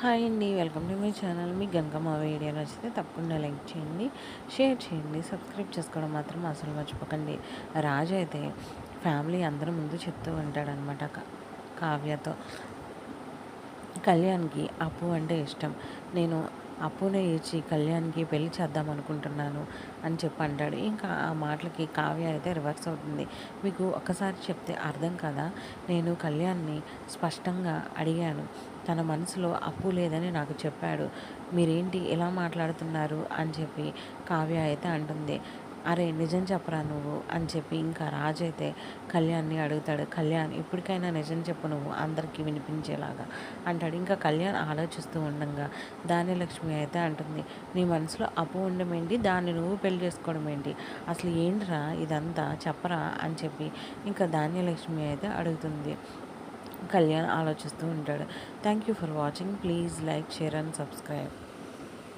Hi అండి. Welcome to my channel. మీకు గనుక మా వీడియో నచ్చితే తప్పకుండా లైక్ చేయండి, షేర్ చేయండి, సబ్స్క్రైబ్ చేసుకోవడం మాత్రం అసలు మర్చిపోకండి. రాజు అయితే ఫ్యామిలీ అందరి ముందు చెప్తూ ఉంటాడనమాట కావ్యతో. కళ్యాణ్‌కి అప్పు అంటే ఇష్టం. నేను అప్పునే ఇచ్చి కళ్యాణ్‌కి పెళ్లి చేద్దాం అనుకుంటున్నాను అని చెప్పి అంటాడు. ఇంకా ఆ మాటలకి కావ్య అయితే రివర్స్ అవుతుంది. మీకు ఒక్కసారి చెప్తే అర్థం కాదా? నేను కళ్యాణ్‌ని స్పష్టంగా అడిగాను. తన మనసులో అప్పు లేదని నాకు చెప్పాడు. మీరేంటి ఇలా మాట్లాడుతున్నారు అని చెప్పి కావ్య అయితే అంటుంది. అరే నిజం చెప్పరా నువ్వు అని చెప్పి ఇంకా రాజు అయితే కళ్యాణ్‌ని అడుగుతాడు. కళ్యాణ్ ఇప్పటికైనా నిజం చెప్పు నువ్వు అందరికీ వినిపించేలాగా అంటాడు. ఇంకా కళ్యాణ్ ఆలోచిస్తూ ఉండంగా ధాన్యలక్ష్మి అయితే అంటుంది, నీ మనసులో అప్పు ఉండడం ఏంటి, దాన్ని నువ్వు పెళ్లి చేసుకోవడం ఏంటి, అసలు ఏంట్రా ఇదంతా చెప్పరా అని చెప్పి ఇంకా ధాన్యలక్ష్మి అయితే అడుగుతుంది. కళ్యాణ్ ఆలోచిస్తూ ఉంటాడు. Thank you for watching. Please like, share and subscribe.